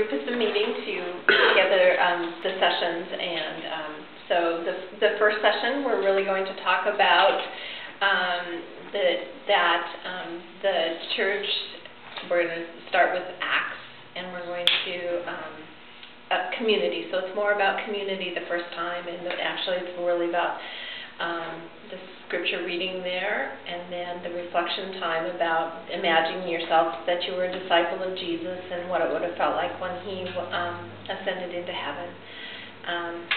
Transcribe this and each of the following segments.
group has been meeting to put together the sessions, and so the first session we're really going to talk about the church. We're going to start with Acts, and we're going to community. So it's more about community the first time, and actually it's really about the scripture reading there, and then the reflection time about imagining yourself that you were a disciple of Jesus and what it would have felt like when he ascended into heaven. And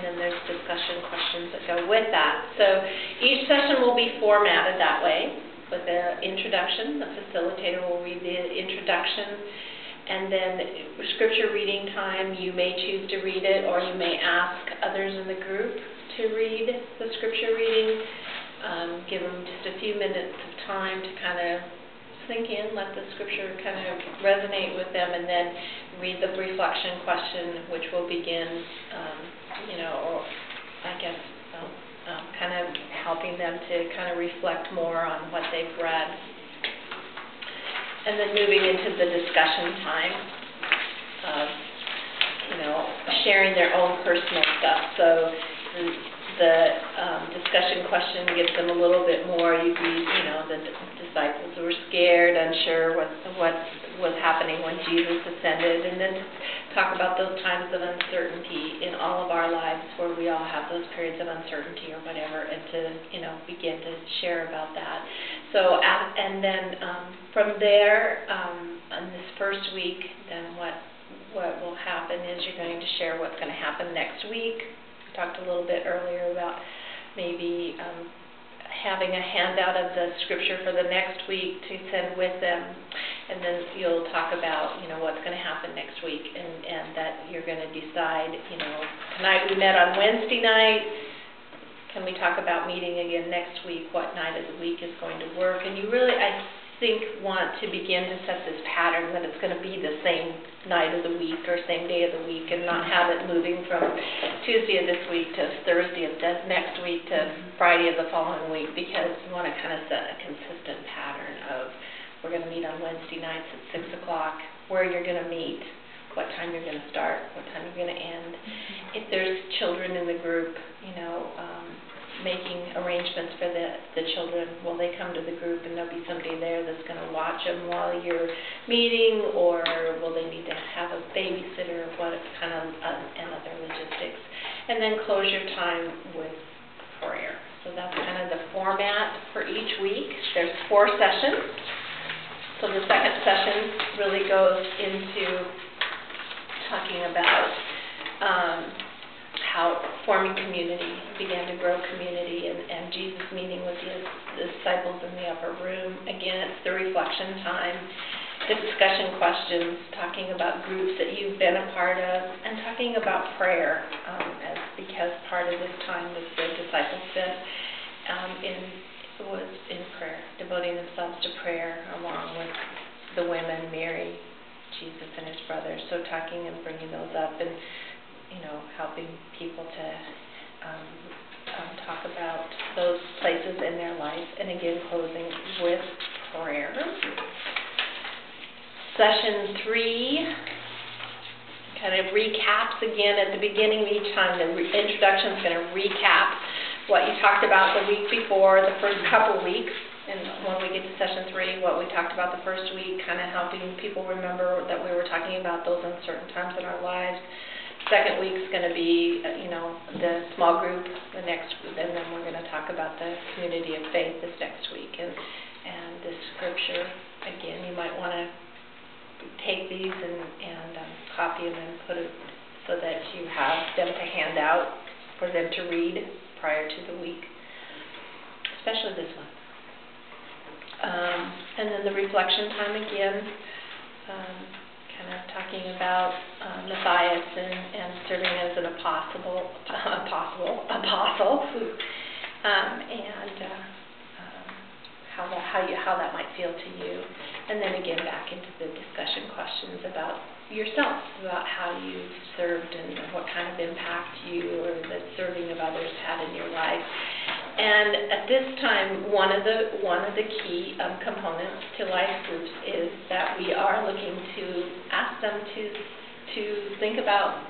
then there's discussion questions that go with that. So each session will be formatted that way, with an introduction. The facilitator will read the introduction, and then scripture reading time. You may choose to read it, or you may ask others in the group to read the scripture reading. Give them just a few minutes of time to kind of sink in, let the scripture kind of resonate with them, and then read the reflection question, which will begin, or I guess kind of helping them to kind of reflect more on what they've read. And then moving into the discussion time of, sharing their own personal stuff. So the discussion question gives them a little bit more. The disciples were scared, unsure what was happening when Jesus ascended, and then talk about those times of uncertainty in all of our lives where we all have those periods of uncertainty or whatever, and to begin to share about that. So and then from there, on this first week, then what will happen is you're going to share what's going to happen next week. We talked a little bit earlier about maybe having a handout of the scripture for the next week to send with them, and then you'll talk about what's going to happen next week, and that you're going to decide. Tonight we met on Wednesday night. Can we talk about meeting again next week? What night of the week is going to work? And you really, I think, want to begin to set this pattern that it's going to be the same night of the week or same day of the week, and not have it moving from Tuesday of this week to Thursday of next week to Friday of the following week, because you want to kind of set a consistent pattern of, we're going to meet on Wednesday nights at 6 o'clock, where you're going to meet, what time you're going to start, what time you're going to end. If there's children in the group, making arrangements for the children. Will they come to the group and there'll be somebody there that's going to watch them while you're meeting, or will they need to have a babysitter, what kind of, and other logistics. And then close your time with prayer. So that's kind of the format for each week. There's 4 sessions. So the second session really goes into talking about how forming community, began to grow community, and Jesus meeting with the disciples in the upper room. Again, it's the reflection time, the discussion questions, talking about groups that you've been a part of, and talking about prayer, because part of this time was the disciples spent was in prayer, devoting themselves to prayer along with the women, Mary, Jesus, and his brothers. So talking and bringing those up, and helping people to talk about those places in their life, and again closing with prayer. Session 3 kind of recaps again at the beginning of each time. The introduction is going to recap what you talked about the week before, the first couple weeks, and when we get to session 3, what we talked about the first week, kind of helping people remember that we were talking about those uncertain times in our lives. Second week's going to be, the small group, and then we're going to talk about the community of faith this next week. And the scripture, again, you might want to take these and copy them and put it so that you have them to hand out for them to read prior to the week, especially this one. And then the reflection time again. Kind of talking about Matthias and serving as an apostle, and how that might feel to you, and then again back into the discussion questions about yourself, about how you've served and what kind of impact you or the serving of others had in your life. And at this time, one of the key components to life groups is that we are looking to ask them to think about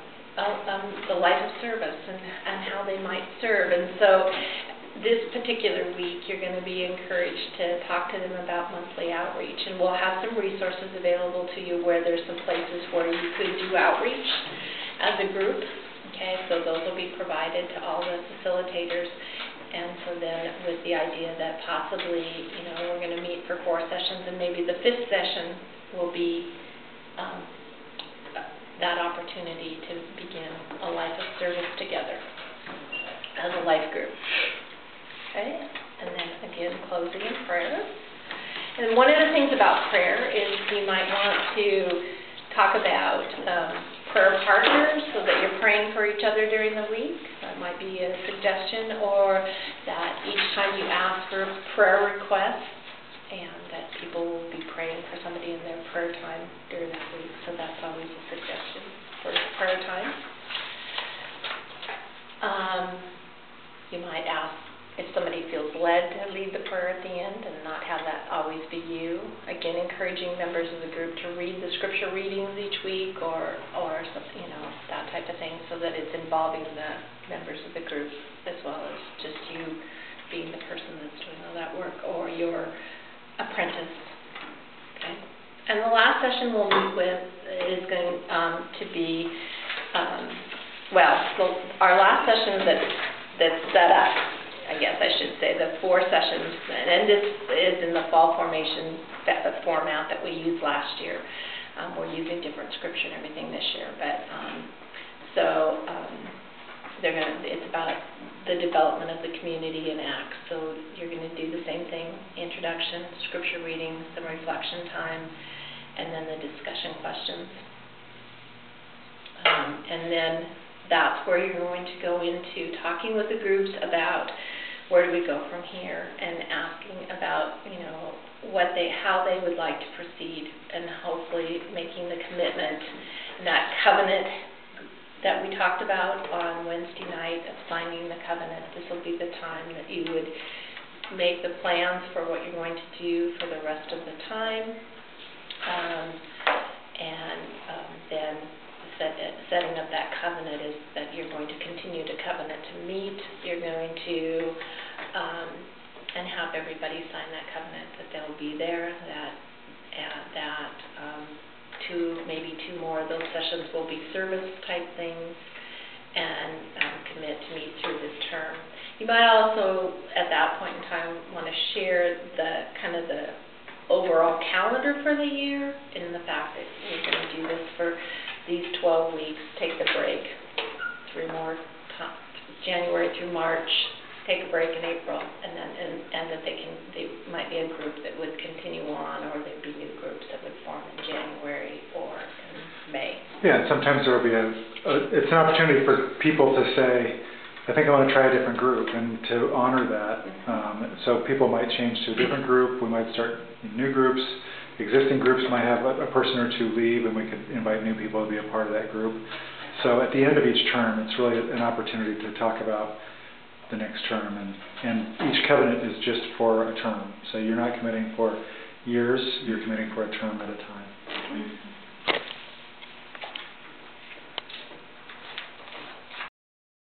the life of service and how they might serve. And so this particular week, you're going to be encouraged to talk to them about monthly outreach. And we'll have some resources available to you where there's some places where you could do outreach as a group. Okay, so those will be provided to all the facilitators. And so then with the idea that possibly, we're going to meet for 4 sessions, and maybe the 5th session will be that opportunity to begin a life of service together as a life group. Okay, and then again, closing in prayer. And one of the things about prayer is you might want to talk about prayer partners, so that you're praying for each other during the week. That might be a suggestion, or that each time you ask for prayer requests, and that people will be praying for somebody in their prayer time during that week. So that's always a suggestion for prayer time. You might ask if somebody feels led to lead the prayer at the end and not have that always be you. Again, encouraging members of the group to read the scripture readings each week, or something, that type of thing, so that it's involving the members of the group as well as just you being the person that's doing all that work, or your apprentice. Okay. And the last session we'll meet with is going to be, our last session that's set up, I guess I should say, the 4 sessions, and this is in the fall formation, the format that we used last year. We're using different scripture and everything this year, but it's about the development of the community in Acts. So you're going to do the same thing: introduction, scripture reading, some reflection time, and then the discussion questions. And then that's where you're going to go into talking with the groups about where do we go from here, and asking about, how they would like to proceed, and hopefully making the commitment, that covenant that we talked about on Wednesday night of signing the covenant. This will be the time that you would make the plans for what you're going to do for the rest of the time, then setting up that covenant is that you're going to continue to covenant to meet. You're going to and have everybody sign that covenant that they'll be there, that maybe 2 more of those sessions will be service type things, and commit to meet through this term. You might also at that point in time want to share the overall calendar for the year, in the fact that you're going to do this for these 12 weeks, take the break, 3 more times, January through March, take a break in April, and that they might be a group that would continue on, or there'd be new groups that would form in January or in May. Yeah, sometimes there will be it's an opportunity for people to say, I think I want to try a different group, and to honor that. So people might change to a different group. We might start new groups. Existing groups might have a person or 2 leave, and we could invite new people to be a part of that group. So at the end of each term, it's really an opportunity to talk about the next term, and each covenant is just for a term. So you're not committing for years, you're committing for a term at a time.